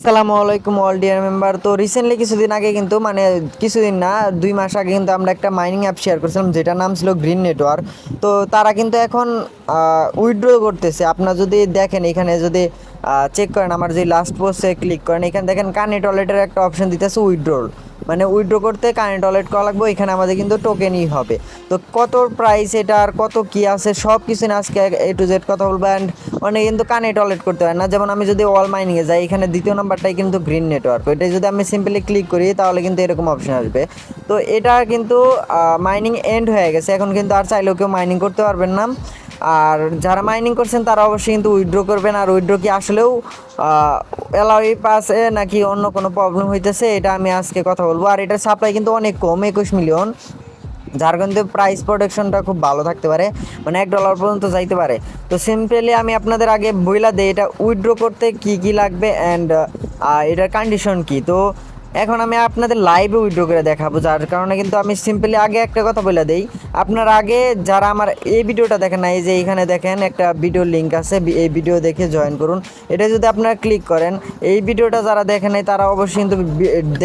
আসসালামু আলাইকুম all deer member. তো রিসেন্টলি কিছুদিন আগে কিন্তু কিছুদিন না 2 মাস আগে কিন্তু আমরা একটা মাইনিং অ্যাপ শেয়ার করেছিলাম যেটার নাম ছিল গ্রিন নেটওয়ার্ক। তো তারা কিন্তু এখন উইথড্র করতেছে। আপনারা যদি দেখেন এখানে যদি চেক করেন, আমার যে লাস্ট পোস্টে ক্লিক করেন, এখানে দেখেন কানেক্ট ওয়ালেটের একটা অপশন দিতেছে উইথড্রল, মানে উইথড্র করতে কানেক্ট ওয়ালেট করা লাগবে। এখানে আমাদের কিন্তু টোকেনই হবে। তো কত প্রাইস এটা আর কত কি আছে সব কিছু না আজকে এ টু জেড কথা বলবো। অ্যান্ড অনেকে কিন্তু কানেক্ট ওয়ালেট করতে পারে না, যেমন আমি যদি অল মাইনিংয়ে যাই, এখানে দ্বিতীয় নাম্বারটাই কিন্তু গ্রিন নেটওয়ার্ক, এটাই যদি আমি সিম্পলি ক্লিক করি তাহলে কিন্তু এরকম অপশন আসবে। তো এটা কিন্তু মাইনিং এন্ড হয়ে গেছে, এখন কিন্তু আর চাইলেও কেউ মাইনিং করতে পারবেন না। আর যারা মাইনিং করছেন তারা অবশ্যই কিন্তু উইথড্র করবেন। আর উইথড্র কি আসলেও অ্যালাউই পাসে নাকি অন্য কোনো প্রবলেম হইতেছে, এটা আমি আজকে কথা বলবো। আর এটার সাপ্লাই কিন্তু অনেক কম, 21 মিলিয়ন, যার কিন্তু প্রাইস প্রোটেকশনটা খুব ভালো থাকতে পারে, মানে $1 পর্যন্ত যাইতে পারে। তো সিম্পলি আমি আপনাদের আগে বইলা দেই এটা উইথড্র করতে কি কি লাগবে অ্যান্ড এটার কন্ডিশন কি। তো এখন আমি আপনাদের লাইভে উইথড্র করে দেখাবো, যার কারণে কিন্তু আমি সিম্পলি আগে একটা কথা বলে দেই। আপনারা আগে যারা আমার এই ভিডিওটা দেখেন না, এই যে এইখানে দেখেন একটা ভিডিও লিঙ্ক আছে, এই ভিডিও দেখে জয়েন করুন। এটা যদি আপনারা ক্লিক করেন, এই ভিডিওটা যারা দেখেন নাই তারা অবশ্যই কিন্তু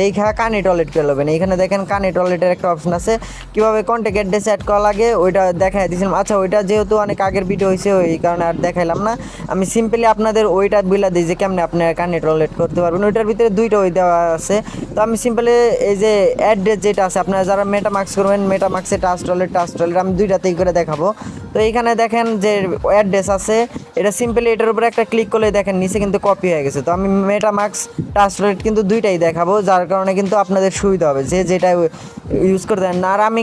দেখা কানেক্ট ওয়ালেট করে নেবেন। এইখানে দেখেন কানেক্ট ওয়ালেটের একটা অপশন আছে, কীভাবে কন্ট্যাক্ট অ্যাড্রেস অ্যাড করা লাগে ওইটা দেখাই দিয়েছিলাম। আচ্ছা, ওইটা যেহেতু অনেক আগের ভিডিও হয়েছে ওই কারণে আর দেখাইলাম না। আমি সিম্পলি আপনাদের ওইটা বলে দিই যে কেমনে আপনারা কানেক্ট ওয়ালেট করতে পারবেন। ওইটার ভিতরে দুইটা ওই দেওয়া আছে। তো আমি সিম্পলি এই যে অ্যাড্রেস যেটা আছে, আপনারা যারা মেটামাক্স করবেন মেটামাক্সে ট্রাস্ট ওয়ালেট আমি দুইটাতেই করে দেখাবো। তো এইখানে দেখেন যে অ্যাড্রেস আছে, এটা সিম্পলি এটার উপরে একটা ক্লিক করলে দেখেন নিচে কিন্তু কপি হয়ে গেছে। তো আমি মেটামাক্স ট্রাস্ট ওয়ালেট কিন্তু দুইটাই দেখাবো, যার কারণে কিন্তু আপনাদের সুবিধা হবে যে যেটা ইউজ করতে দেন না। আর আমি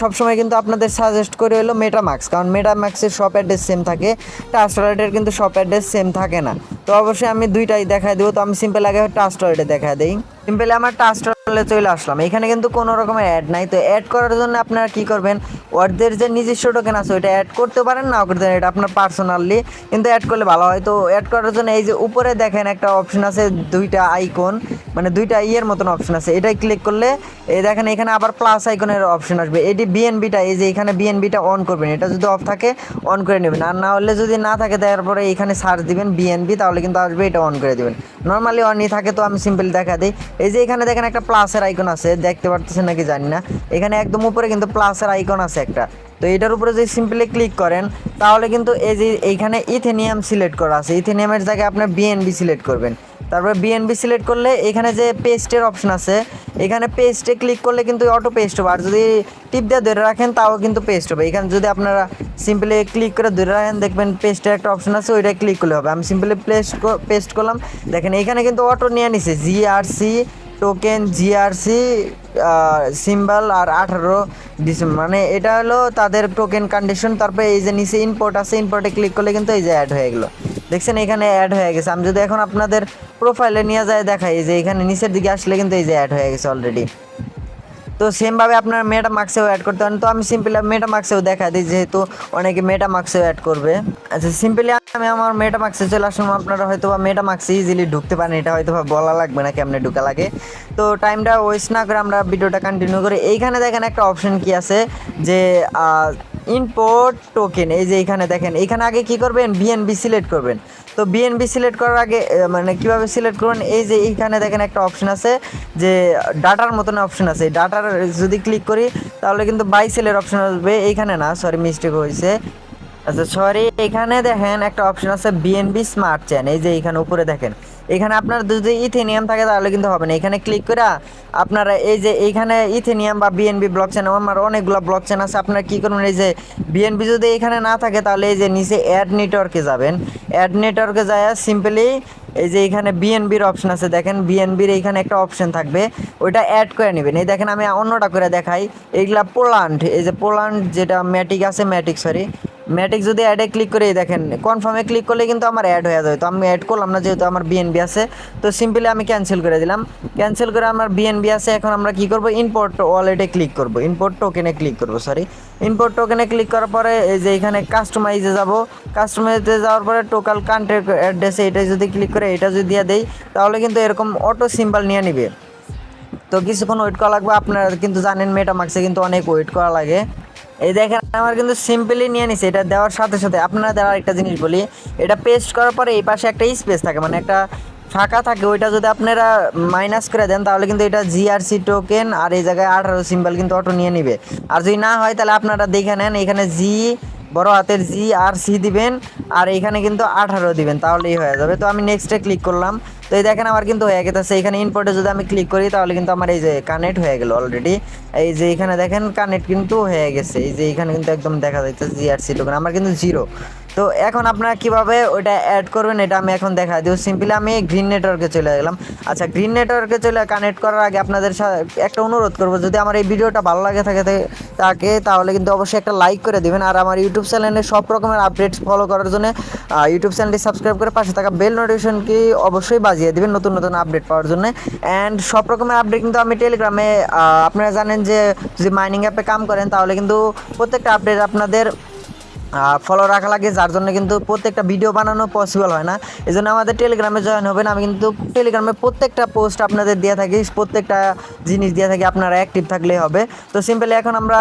সবসময় কিন্তু আপনাদের সাজেস্ট করে হলো মেটামাক্স, কারণ মেটামাক্সের শপ অ্যাড্রেস সেম থাকে, ট্রাস্ট ওয়ালেটের কিন্তু শপ অ্যাড্রেস সেম থাকে না। তো অবশ্যই আমি দুইটাই দেখাই দেবো। তো আমি সিম্পল আগে ট্রাস্ট ওয়ালেটে দেখা দিই। সিম্পলি আমার ট্রাস্ট ওয়ালেটে চলে আসলাম, এখানে কিন্তু কোনো রকমের অ্যাড নাই। তো অ্যাড করার জন্য আপনারা কী করবেন, ওদের যে নিজস্ব টোকেন আছে ওইটা অ্যাড করতে পারেন, নাও করতে পারেন, এটা আপনার পার্সোনালি, কিন্তু অ্যাড করলে ভালো হয়। তো অ্যাড করার জন্য এই যে উপরে দেখেন একটা অপশন আছে, দুইটা আইকন, মানে দুইটা ইয়ের মতন অপশন আছে, এটাই ক্লিক করলে এই দেখেন এখানে আবার প্লাস আইকনের অপশন আসবে। এটি বিএনবিটা, এই যে এখানে বিএনবিটা অন করবেন, এটা যদি অফ থাকে অন করে নেবেন, আর না হলে যদি না থাকে তারপরে এখানে সার্চ দিবেন বিএনবি, তাহলে কিন্তু আসবে, এটা অন করে দেবেন। নর্মালি অনই থাকে। তো আমি সিম্পল দেখা দিই, এই যে এখানে দেখেন একটা প্লাসের আইকন আছে, দেখতে পারতেছেন নাকি জানি না, এখানে একদম উপরে কিন্তু প্লাসের আইকন আছে একটা। তো এটার উপরে যদি সিম্পলি ক্লিক করেন তাহলে কিন্তু এই যে এইখানে ইথেনিয়াম সিলেক্ট করা আছে, ইথেনিয়ামের জায়গায় আপনার বিএনবি সিলেক্ট করবেন। তারপরে বিএনবি সিলেক্ট করলে এখানে যে পেস্টের অপশন আছে, এখানে পেস্টে ক্লিক করলে কিন্তু অটো পেস্ট হবে, আর যদি টিপ দিয়ে ধরে রাখেন তাও কিন্তু পেস্ট হবে। এখানে যদি আপনারা সিম্পলি ক্লিক করে ধরে রাখেন দেখবেন পেস্টের একটা অপশন আছে, ওইটা ক্লিক করলে হবে। আমি সিম্পলি পেস্ট করলাম, দেখেন এখানে কিন্তু অটো নিয়ে নিছে জিআরসি টোকেন, জিআরসি সিম্বল আর 18 ডিসেম্বর, মানে এটা হলো তাদের টোকেন কন্ডিশন। তারপরে এই যে নিচে ইম্পোর্ট আছে, ইম্পোর্টে ক্লিক করলে কিন্তু এই যে অ্যাড হয়ে গেলো, দেখছেন এখানে অ্যাড হয়ে গেছে। আমি যদি এখন আপনাদের প্রোফাইলে নিয়ে যায় দেখাই, এই যে এখানে নিচের দিকে আসলে কিন্তু এই যে অ্যাড হয়ে গেছে অলরেডি। তো সেমভাবে আপনার মেটামাক্সেও অ্যাড করতে পারেন। তো আমি সিম্পলি মেটামাক্সেও দেখা দিই, যেহেতু অনেকে মেটামাক্সেও অ্যাড করবে। আচ্ছা, সিম্পলি আমি আমার মেটামাক্সে চলে আসলাম। আপনারা হয়তো বা মেটামাক্সে ইজিলি ঢুকতে পারেন, এটা হয়তো বা বলা লাগবে না কেমনে ঢুকা লাগে। তো টাইমটা ওয়েস্ট না করে আমরা ভিডিওটা কন্টিনিউ করি। এইখানে দেখেন একটা অপশন কি আছে যে ইম্পোর্ট টোকেন, এই যে এইখানে দেখেন, এইখানে আগে কি করবেন, বিএনবি সিলেক্ট করবেন। তো বিএনবি সিলেক্ট করার আগে মানে কীভাবে সিলেক্ট করবেন, এই যে এইখানে দেখেন একটা অপশন আছে যে ডাটার মতন অপশন আছে, ডাটার যদি ক্লিক করি তাহলে কিন্তু বাই সেলের অপশন আসবে। এইখানে না, সরি মিস্টেক হয়েছে, আচ্ছা সরি, এখানে দেখেন একটা অপশন আছে বিএনবি স্মার্ট চেন, এই যে এইখানে উপরে দেখেন, এখানে আপনার যদি ইথেনিয়াম থাকে তাহলে কিন্তু হবে না। এখানে ক্লিক করে আপনারা এই যে এইখানে ইথেনিয়াম বা বিএনবি ব্লক চেন, আমার অনেকগুলো ব্লক চেন আছে, আপনারা কী করবেন, এই যে বিএনবি যদি এখানে না থাকে তাহলে এই যে নিচে অ্যাড নেটওয়ার্কে যাবেন। অ্যাড নেটওয়ার্কে যায় সিম্পলি এই যে এখানে বিএনবির অপশন আছে, দেখেন বিএনবির এইখানে একটা অপশন থাকবে, ওইটা অ্যাড করে নেবেন। এই দেখেন আমি অন্যটা করে দেখাই, এইগুলা পোল্যান্ড, এই যে পোল্যান্ড যেটা ম্যাটিক আছে, ম্যাটিক যদি অ্যাডে ক্লিক করে দেখেন কনফার্মে ক্লিক করলে কিন্তু আমার অ্যাড হয়ে যাবে। তো আমি অ্যাড করলাম না, যেহেতু আমার বিএনবি আছে। তো সিম্পলি আমি ক্যান্সেল করে দিলাম, ক্যান্সেল করে আমার বিএনবি আছে। এখন আমরা কি করব, ইম্পোর্ট ওয়ালেটে ক্লিক করব, ইম্পোর্ট টোকেনে ক্লিক করব, ইম্পোর্ট টোকেনে ক্লিক করার পরে এই যে এখানে কাস্টমাইজে যাব, কাস্টমাইজে যাওয়ার পরে টোকাল কান্ট্রি অ্যাড্রেসে এটা যদি ক্লিক করে এটা যদি দিয়ে দেই তাহলে কিন্তু এরকম অটো সিম্বল নিয়ে নিবে। তো কিছুক্ষণ ওয়েট করা লাগবে, আপনারা কিন্তু জানেন মেটামাক্সে কিন্তু অনেক ওয়েট করা লাগে। এই দেখেন আমার কিন্তু সিম্পলি নিয়ে নিছে, এটা দেওয়ার সাথে সাথে আপনারা দেওয়ার একটা জিনিস বলি, এটা পেস্ট করার পরে এই পাশে একটা স্পেস থাকে, মানে একটা ফাঁকা থাকে ওইটা যদি আপনারা মাইনাস করে দেন তাহলে কিন্তু এটা জিআরসি টোকেন আর এই জায়গায় 18 সিম্বল কিন্তু অটো নিয়ে নিবে। আর যদি না হয় তাহলে আপনারা দেখে নেন, এখানে জি বড় হাতের জি আর সি দিবেন আর এখানে কিন্তু 18 দিবেন, তাহলেই হয়ে যাবে। তো আমি নেক্সটে ক্লিক করলাম, তো এই দেখেন আমার কিন্তু হয়ে গেছে। এখানে ইনপোর্টে যদি আমি ক্লিক করি তাহলে কিন্তু আমার এই যে কানেক্ট হয়ে গেল অলরেডি। এই যে এখানে দেখেন কানেক্ট কিন্তু হয়ে গেছে, এই যে এখানে কিন্তু একদম দেখা যাচ্ছে জিআরসি টোকেন আমার কিন্তু 0। তো এখন আপনারা কিভাবে ওইটা অ্যাড করবেন এটা আমি এখন দেখা দিই। সিম্পলি আমি গ্রিন নেটওয়ার্কে চলে গেলাম। আচ্ছা, গ্রিন নেটওয়ার্কে চলে কানেক্ট করার আগে আপনাদের একটা অনুরোধ করবো, যদি আমার এই ভিডিওটা ভালো লাগে থাকে তাহলে কিন্তু অবশ্যই একটা লাইক করে দিবেন। আর আমার ইউটিউব চ্যানেলে সব রকমের আপডেটস ফলো করার জন্য ইউটিউব চ্যানেলটি সাবস্ক্রাইব করে পাশে থাকা বেল নোটিফিকেশনকে অবশ্যই বাজিয়ে দিবেন নতুন নতুন আপডেট পাওয়ার জন্য। অ্যান্ড সব রকমের আপডেট কিন্তু আমি টেলিগ্রামে, আপনারা জানেন যে যদি মাইনিং অ্যাপে কাম করেন তাহলে কিন্তু প্রত্যেকটা আপডেট আপনাদের ফলো রাখা লাগে, যার জন্য কিন্তু প্রত্যেকটা ভিডিও বানানো পসিবল হয় না। এই জন্য আমাদের টেলিগ্রামে জয়েন হবেন। আমি কিন্তু টেলিগ্রামে প্রত্যেকটা পোস্ট আপনাদের দিয়ে থাকি, প্রত্যেকটা জিনিস দিয়ে থাকি, আপনারা অ্যাক্টিভ থাকলেই হবে। তো সিম্পলি এখন আমরা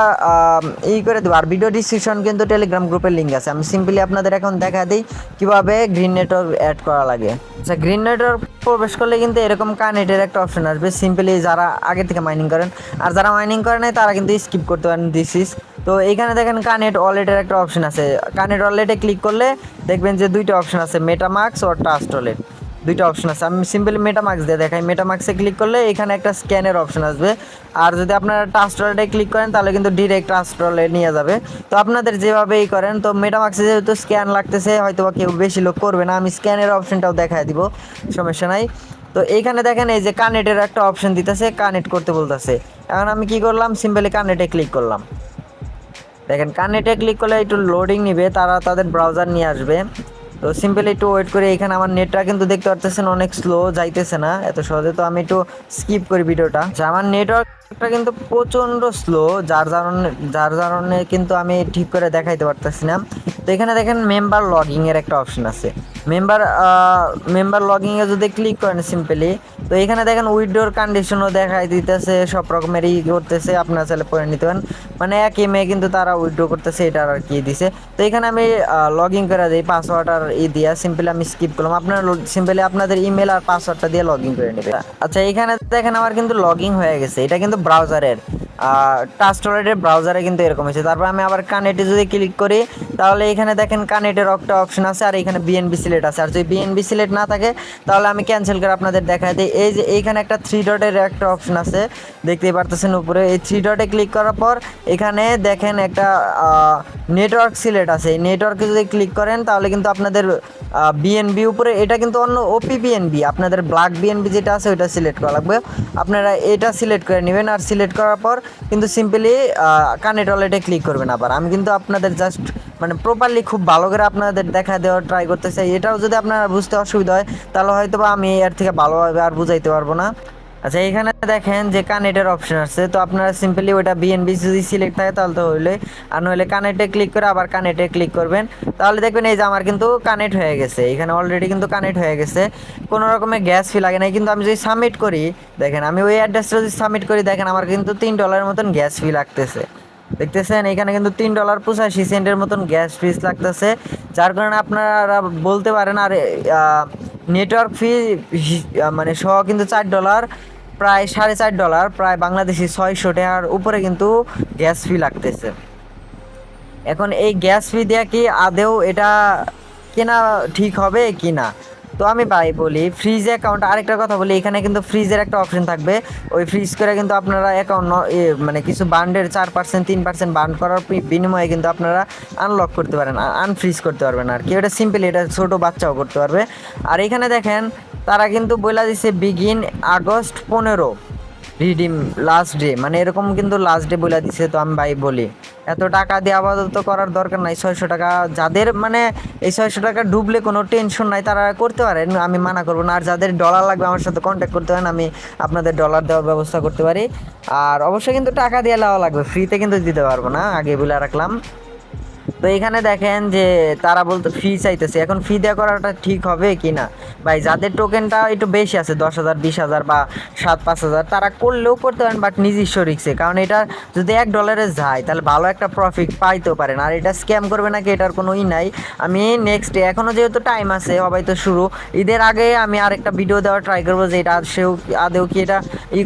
করে দেবো। আর ভিডিও ডিসক্রিপশন কিন্তু টেলিগ্রাম গ্রুপের লিঙ্ক আছে। আমি সিম্পলি আপনাদের এখন দেখা দিই কীভাবে গ্রিন নেটওয়ার্ক অ্যাড করা লাগে। আচ্ছা, গ্রিন নেটওয়ার্ক প্রবেশ করলে কিন্তু এরকম কানেক্টের একটা অপশন আসবে। সিম্পলি যারা আগে থেকে মাইনিং করেন আর যারা মাইনিং করে নাই তারা কিন্তু স্কিপ করতে পারেন দিস ইজ। তো এইখানে দেখেন কানেক্ট ওয়ালেটের একটা অপশন আছে। কানেক্ট ওয়ালেটে ক্লিক করলে দেখবেন যে দুইটা অপশন আছে, মেটামাস্ক আর ট্রাস্ট ওয়ালেট, দুইটা অপশন আছে। আমি সিম্পলি মেটামাস্ক দিয়ে দেখাই। মেটামাস্কে ক্লিক করলে এখানে একটা স্ক্যানের অপশন আসবে। আর যদি আপনারা ট্রাস্ট ওয়ালেটে ক্লিক করেন তাহলে কিন্তু ডিরেক্ট ট্রাস্ট ওয়ালেট নিয়ে যাবে। তো আপনাদের যেভাবেই করেন, তো মেটামাস্কে যেহেতু স্ক্যান লাগতেছে হয়তো বা কেউ বেশি লোক করবে না, আমি স্ক্যানের অপশনটাও দেখাই দিব, সমস্যা নাই। তো এইখানে দেখেন এই যে কানেক্টের একটা অপশন দিতেছে, কানেক্ট করতে বলতেছে। এখন আমি কি করলাম, সিম্পলি কানেক্টে ক্লিক করলাম। দেখেন কানেক্টে ক্লিক করলে একটু লোডিং নিবে, তারা তাদের ব্রাউজার নিয়ে আসবে। তো সিম্পলি একটু ওয়েট করে, এখানে আমার নেটটা কিন্তু দেখতে পারতেছেন অনেক স্লো, যাইতেছে না এত সহজে। তো আমি একটু স্কিপ করি ভিডিওটা। আমার নেটওয়ার্কটা কিন্তু প্রচণ্ড স্লো, যার কারণে কিন্তু আমি ঠিক করে দেখাইতে পারতেছি না। তো এখানে দেখেন মেম্বার লগিংয়ের একটা অপশন আছে। মেম্বার লগিংয়ে যদি ক্লিক করেন সিম্পলি, তো এখানে দেখেন উইথড্রোর কন্ডিশনও দেখাই দিতেছে, সব রকমেরই করতেছে, আপনারা চাইলে পড়ে নিতে পারেন। মানে এক এমে কিন্তু তারা উইথড্রো করতেছে, এটা আর কি দিছে। তো এখানে আমি লগ ইন করে দিই পাসওয়ার্ড আর দিয়া, সিম্পলি আমি স্কিপ করলাম। আপনারা সিম্পলি আপনাদের ইমেল আর পাসওয়ার্ডটা দিয়ে লগ ইন করে নেবে। আচ্ছা, এখানে দেখেন আমার কিন্তু লগ ইন হয়ে গেছে। এটা কিন্তু ব্রাউজারের ট্রাস্ট ওয়ালেটের ব্রাউজারে কিন্তু এরকম হয়েছে। তারপর আমি আবার কানেক্টে যদি ক্লিক করি তাহলে এখানে দেখেন কানেক্টের একটা অপশন আছে আর এখানে বিএনবি সিলেক্ট আছে। আর যদি বিএনবি সিলেক্ট না থাকে তাহলে আমি ক্যান্সেল করে আপনাদের দেখাই দিই। এই যে এইখানে একটা 3 ডটের একটা অপশন আছে, দেখতেই পারতেছেন উপরে। এই 3 ডটে ক্লিক করার পর এখানে দেখেন একটা নেটওয়ার্ক সিলেক্ট আছে। এই নেটওয়ার্কে যদি ক্লিক করেন তাহলে কিন্তু আপনাদের বিএনবি উপরে, এটা কিন্তু অন্য ওপি বিএনবি, আপনাদের ব্ল্যাক বিএনবি যেটা আছে ওইটা সিলেক্ট করা লাগবে। আপনারা এটা সিলেক্ট করে নেবেন। আর সিলেক্ট করার পর কিন্তু সিম্পলি কানেক্ট ওয়ালেটে ক্লিক করবেন। আবার আমি কিন্তু আপনাদের জাস্ট মানে প্রপারলি খুব ভালো করে আপনাদের দেখা দেওয়ার ট্রাই করতে চাই। এটাও যদি আপনারা বুঝতে অসুবিধা হয় তাহলে হয়তো বা আমি এর থেকে ভালোভাবে আর বুঝাইতে পারবো না। আচ্ছা, এখানে দেখেন যে কানেক্টের অপশন আছে। তো আপনারা সিম্পলি ওইটা বিএনবি যদি সিলেক্ট থাকে তাহলে তো হইলে, আর নইলে কানেক্টে ক্লিক করে আবার কানেক্টে ক্লিক করবেন। তাহলে দেখবেন এই যে আমার কিন্তু কানেক্ট হয়ে গেছে, এখানে অলরেডি কিন্তু কানেক্ট হয়ে গেছে, কোনো রকমের গ্যাস ফি লাগে নাই। কিন্তু আমি যদি সাবমিট করি, দেখেন আমি ওই অ্যাড্রেসটা যদি সাবমিট করি, দেখেন আমার কিন্তু $3 মতন গ্যাস ফি লাগতেছে। দেখতেছেন এখানে কিন্তু $3.85 মতন গ্যাস ফিস লাগতেছে, যার কারণে আপনারা বলতে পারেন। আর নেটওয়ার্ক ফি মানে সহ কিন্তু $4, প্রায় $4.5, প্রায় বাংলাদেশি 600 টাকার উপরে কিন্তু গ্যাস ফি লাগতেছে। এখন এই গ্যাস ফি দেওয়া কি আদেও এটা কেনা ঠিক হবে কি না? তো আমি ভাই বলি ফ্রিজ অ্যাকাউন্ট, আরেকটা কথা বলি, এখানে কিন্তু ফ্রিজের একটা অপশন থাকবে। ওই ফ্রিজ করে কিন্তু আপনারা অ্যাকাউন্ট মানে কিছু বান্ডের 4% 3% বান্ড করার বিনিময়ে কিন্তু আপনারা আনলক করতে পারেন, আনফ্রিজ করতে পারবেন আর কি। ওটা সিম্পলি, এটা ছোটো বাচ্চাও করতে পারবে। আর এখানে দেখেন তারা কিন্তু বলে দিচ্ছে begin August 15 redeem last day, মানে এরকম কিন্তু লাস্ট ডে বলে দিছে। তো আমি ভাই বলি এত টাকা দিয়ে আপাতত করার দরকার নাই। 600 টাকা যাদের মানে এই 600 টাকা ডুবলে কোনো টেনশন নাই, তারা করতে পারেন, আমি মানা করবো না। আর যাদের ডলার লাগবে আমার সাথে কন্ট্যাক্ট করতে পারেন, আমি আপনাদের ডলার দেওয়ার ব্যবস্থা করতে পারি। আর অবশ্যই কিন্তু টাকা দিয়ে নেওয়া লাগবে, ফ্রিতে কিন্তু দিতে পারবো না, আগে বলে রাখলাম। তো এখানে দেখেন যে তারা বলতো ফি চাইতেছে, এখন ফি দেওয়া করাটা ঠিক হবে কি না ভাই? যাদের টোকেনটা একটু বেশি আছে 10,000 20,000 বা 7-5,000 তারা করলেও করতে পারেন, বাট নিজস্ব রিক্সে, কারণ এটা যদি $1 যায় তাহলে ভালো একটা প্রফিট পাইতেও পারেন। আর এটা স্ক্যাম করবে নাকি এটার কোনো নাই। আমি নেক্সট ডে, এখনও যেহেতু টাইম আছে, সবাই তো শুরু ঈদের আগে আমি আরেকটা ভিডিও দেওয়ার ট্রাই করবো যে এটা আদেও কি এটা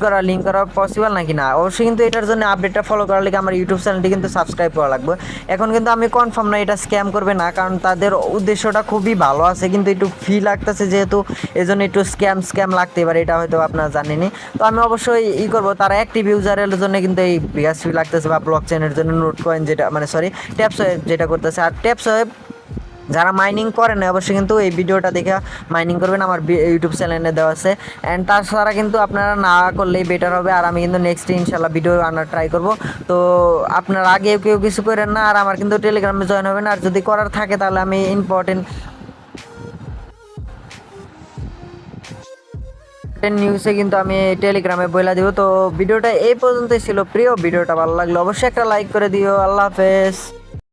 করা লিঙ্ক করা পসিবল নাকি না। অবশ্যই কিন্তু এটার জন্য আপডেটটা ফলো করার লিগে আমার ইউটিউব চ্যানেলটি কিন্তু সাবস্ক্রাইব করা লাগবে। এখন কিন্তু আমি কনফার্ম না এটা স্ক্যাম করবে না, কারণ তাদের উদ্দেশ্যটা খুবই ভালো আছে, কিন্তু একটু ফি লাগতেছে যেহেতু, এজন্য একটু স্ক্যাম লাগতে পারে, এটা হয়তো আপনারা জানেনই। তো আমি অবশ্যই করবো, তারা অ্যাক্টিভ ইউজারের জন্য কিন্তু এই বিকাশ ফি লাগতেছে, বা ব্লক চেনের জন্য নোট কয়েন যেটা মানে সরি ট্যাপস ওয়েব যেটা করতেছে। আর ট্যাপস ওয়েব যারা মাইনিং করে না অবশ্যই কিন্তু এই ভিডিওটা দেখে মাইনিং করবেন, আমার ইউটিউব চ্যানেলে দেওয়া আছে। অ্যান্ড তাছাড়া কিন্তু আপনারা না করলেই বেটার হবে। আর আমি কিন্তু নেক্সট ইনশাল্লাহ ভিডিও আনার ট্রাই করব। তো আপনারা আগে কেউ কিছু করেন না, আর আমার কিন্তু টেলিগ্রামে জয়েন হবেন, আর যদি করার থাকে তাহলে আমি ইম্পর্টেন্ট নিউজে কিন্তু আমি টেলিগ্রামে বলে দিব। তো ভিডিওটা এই পর্যন্তই ছিল প্রিয়, ভিডিওটা ভালো লাগলো অবশ্যই একটা লাইক করে দিও। আল্লাহ হাফেজ।